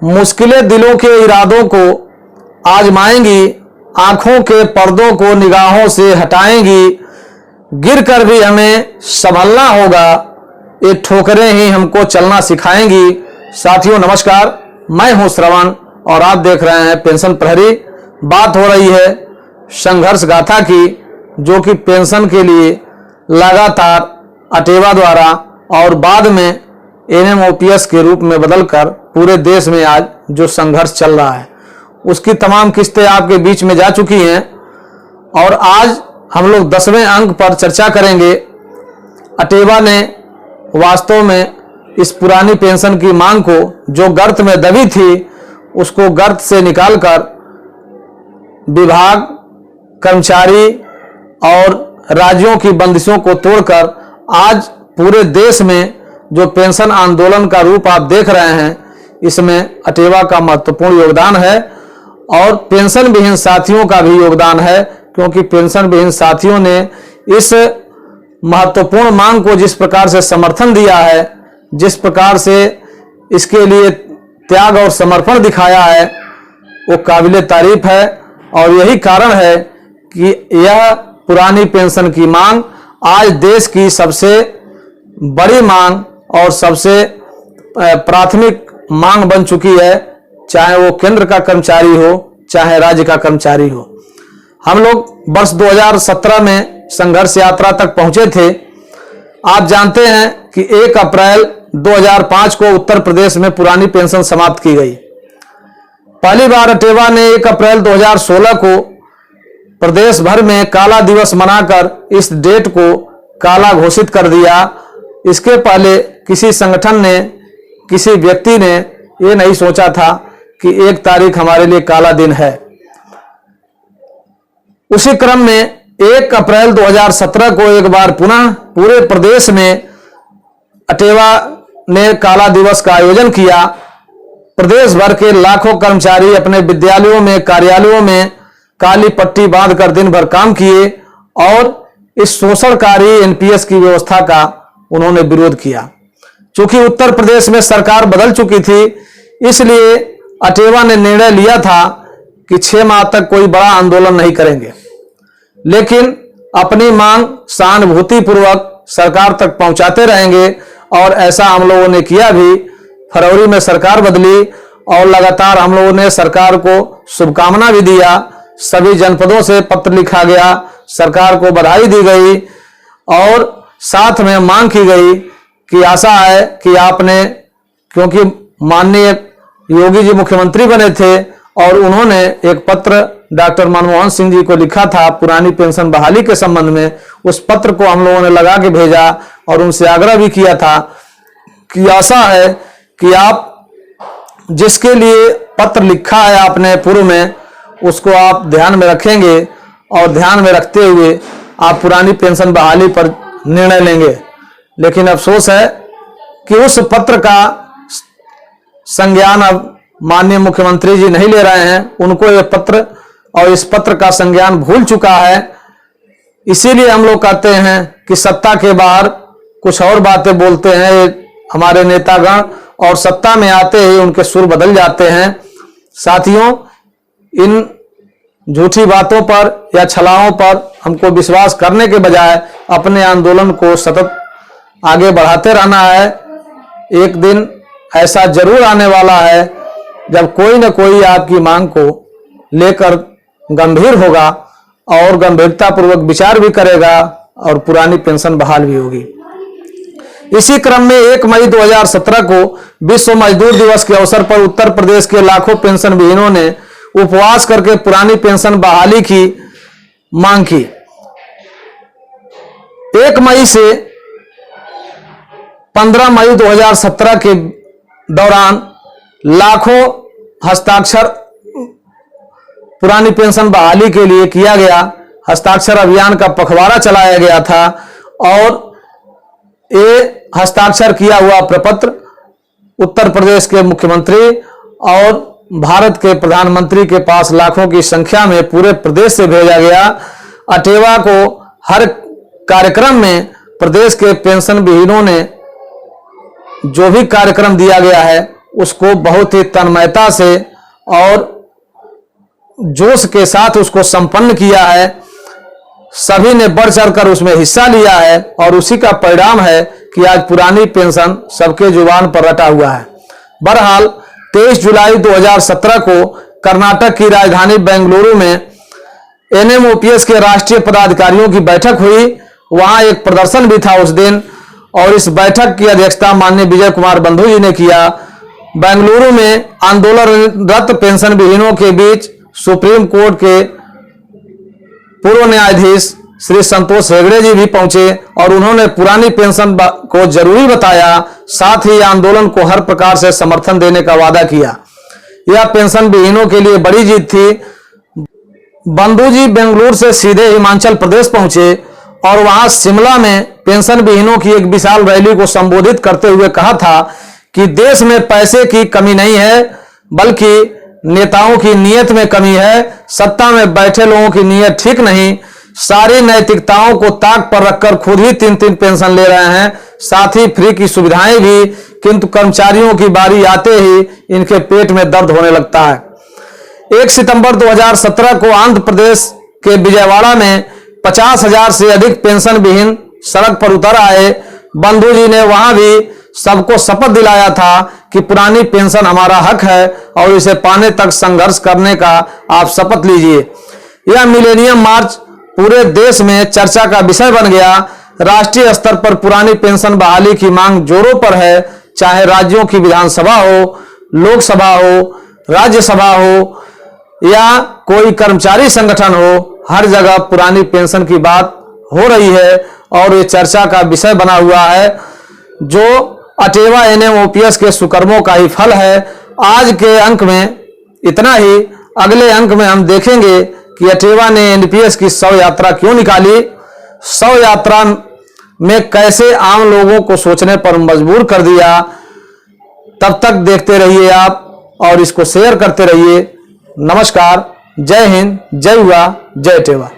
मुश्किलें दिलों के इरादों को आजमाएंगी, आंखों के पर्दों को निगाहों से हटाएंगी। गिर कर भी हमें संभलना होगा, ये ठोकरें ही हमको चलना सिखाएंगी। साथियों नमस्कार, मैं हूं श्रवण और आप देख रहे हैं पेंशन प्रहरी। बात हो रही है संघर्ष गाथा की, जो कि पेंशन के लिए लगातार अटेवा द्वारा और बाद में NMOPS के रूप में बदलकर पूरे देश में आज जो संघर्ष चल रहा है, उसकी तमाम किस्तें आपके बीच में जा चुकी हैं और आज हम लोग 10वें अंक पर चर्चा करेंगे। अटेवा ने वास्तव में इस पुरानी पेंशन की मांग को, जो गर्त में दबी थी, उसको गर्त से निकालकर विभाग, कर्मचारी और राज्यों की बंदिशों को तोड़कर आज पूरे देश में जो पेंशन आंदोलन का रूप आप देख रहे हैं, इसमें अटेवा का महत्वपूर्ण योगदान है और पेंशन विहीन साथियों का भी योगदान है, क्योंकि पेंशन विहीन साथियों ने इस महत्वपूर्ण मांग को जिस प्रकार से समर्थन दिया है, जिस प्रकार से इसके लिए त्याग और समर्पण दिखाया है, वो काबिले तारीफ है। और यही कारण है कि यह पुरानी पेंशन की मांग आज देश की सबसे बड़ी मांग और सबसे प्राथमिक मांग बन चुकी है, चाहे वो केंद्र का कर्मचारी हो, चाहे राज्य का कर्मचारी हो। हम लोग वर्ष 2017 में संघर्ष यात्रा तक पहुंचे थे। आप जानते हैं कि 1 अप्रैल 2005 को उत्तर प्रदेश में पुरानी पेंशन समाप्त की गई। पहली बार अटेवा ने 1 अप्रैल 2016 को प्रदेश भर में काला दिवस मनाकर इस डेट को काला घोषित कर दिया। इसके पहले किसी संगठन ने, किसी व्यक्ति ने ये नहीं सोचा था कि 1 तारीख हमारे लिए काला दिन है। उसी क्रम में 1 अप्रैल 2017 को एक बार पुनः पूरे प्रदेश में अटेवा ने काला दिवस का आयोजन किया। प्रदेश भर के लाखों कर्मचारी अपने विद्यालयों में, कार्यालयों में काली पट्टी बांधकर दिन भर काम किए और इस शोषणकारी NPS की व्यवस्था का उन्होंने विरोध किया। चूंकि उत्तर प्रदेश में सरकार बदल चुकी थी, इसलिए अटेवा ने निर्णय लिया था कि 6 माह तक कोई बड़ा आंदोलन नहीं करेंगे, लेकिन अपनी मांग सहानुभूतिपूर्वक सरकार तक पहुंचाते रहेंगे। और ऐसा हम लोगों ने किया भी। फरवरी में सरकार बदली और लगातार हम लोगों ने सरकार को शुभकामना भी दिया। सभी जनपदों से पत्र लिखा गया, सरकार को बधाई दी गई और साथ में मांग की गई कि आशा है कि आपने, क्योंकि माननीय योगी जी मुख्यमंत्री बने थे और उन्होंने एक पत्र डॉक्टर मनमोहन सिंह जी को लिखा था पुरानी पेंशन बहाली के संबंध में। उस पत्र को हम लोगों ने लगा के भेजा और उनसे आग्रह भी किया था कि आशा है कि आप जिसके लिए पत्र लिखा है आपने पूर्व में, उसको आप ध्यान में रखेंगे और ध्यान में रखते हुए आप पुरानी पेंशन बहाली पर निर्णय लेंगे। लेकिन अफसोस है कि उस पत्र का संज्ञान अब माननीय मुख्यमंत्री जी नहीं ले रहे हैं। उनको यह पत्र और इस पत्र का संज्ञान भूल चुका है। इसीलिए हम लोग कहते हैं कि सत्ता के बाहर कुछ और बातें बोलते हैं हमारे नेतागण और सत्ता में आते ही उनके सुर बदल जाते हैं। साथियों, इन झूठी बातों पर या छलाओं पर हमको विश्वास करने के बजाय अपने आंदोलन को सतत आगे बढ़ाते रहना है। एक दिन ऐसा जरूर आने वाला है जब कोई न कोई आपकी मांग को लेकर गंभीर होगा और गंभीरता पूर्वक विचार भी करेगा और पुरानी पेंशन बहाल भी होगी। इसी क्रम में 1 मई 2017 को विश्व मजदूर दिवस के अवसर पर उत्तर प्रदेश के लाखों पेंशन विहीनों ने उपवास करके पुरानी पेंशन बहाली की मांग की। 1 मई से 15 मई 2017 के दौरान लाखों हस्ताक्षर पुरानी पेंशन बहाली के लिए किया गया। हस्ताक्षर अभियान का पखवाड़ा चलाया गया था और ये हस्ताक्षर किया हुआ प्रपत्र उत्तर प्रदेश के मुख्यमंत्री और भारत के प्रधानमंत्री के पास लाखों की संख्या में पूरे प्रदेश से भेजा गया। अटेवा को हर कार्यक्रम में प्रदेश के पेंशन विहीनों ने जो भी कार्यक्रम दिया गया है उसको बहुत ही तन्मयता से और जोश के साथ उसको संपन्न किया है। सभी ने बढ़ चढ़कर उसमें हिस्सा लिया है और उसी का परिणाम है कि आज पुरानी पेंशन सबके जुबान पर रटा हुआ है। बहरहाल 23 जुलाई 2017 को कर्नाटक की राजधानी बेंगलुरु में NMOPS के राष्ट्रीय पदाधिकारियों की बैठक हुई। वहां एक प्रदर्शन भी था उस दिन और इस बैठक की अध्यक्षता माननीय विजय कुमार बंधु जी ने किया। बेंगलुरु में आंदोलनरत पेंशन विहीनों के बीच सुप्रीम कोर्ट के पूर्व न्यायाधीश श्री संतोष हेगड़े जी भी पहुंचे और उन्होंने पुरानी पेंशन को जरूरी बताया, साथ ही आंदोलन को हर प्रकार से समर्थन देने का वादा किया। यह पेंशन विहीनों के लिए बड़ी जीत थी। बंधु जी बेंगलुरु से सीधे हिमाचल प्रदेश पहुंचे और वहां शिमला में पेंशन विहीनों की एक विशाल रैली को संबोधित करते हुए कहा था कि देश में पैसे की कमी नहीं है, बल्कि नेताओं की नीयत में कमी है। सत्ता में बैठे लोगों की नीयत ठीक नहीं, सारी नैतिकताओं को ताक पर रखकर खुद ही 3-3 पेंशन ले रहे हैं, साथ ही फ्री की सुविधाएं भी, किंतु कर्मचारियों की बारी आते ही इनके पेट में दर्द होने लगता है। 1 सितंबर 2017 को आंध्र प्रदेश के विजयवाड़ा में 50,000 से अधिक पेंशन विहीन सड़क पर उतर आए। बंधु जी ने वहां भी सबको शपथ दिलाया था कि पुरानी पेंशन हमारा हक है और इसे पाने तक संघर्ष करने का आप शपथ लीजिए। यह मिलेनियम मार्च पूरे देश में चर्चा का विषय बन गया। राष्ट्रीय स्तर पर पुरानी पेंशन बहाली की मांग जोरों पर है, चाहे राज्यों की विधानसभा हो, लोकसभा हो, राज्यसभा हो या कोई कर्मचारी संगठन हो, हर जगह पुरानी पेंशन की बात हो रही है और ये चर्चा का विषय बना हुआ है, जो अटेवा NMOPS के सुकर्मों का ही फल है। आज के अंक में इतना ही। अगले अंक में हम देखेंगे कि अटेवा ने NPS की 100 यात्रा क्यों निकाली, 100 यात्रा में कैसे आम लोगों को सोचने पर मजबूर कर दिया। तब तक देखते रहिए आप और इसको शेयर करते रहिए। नमस्कार, जय हिंद, जय हुआ, जय अटेवा।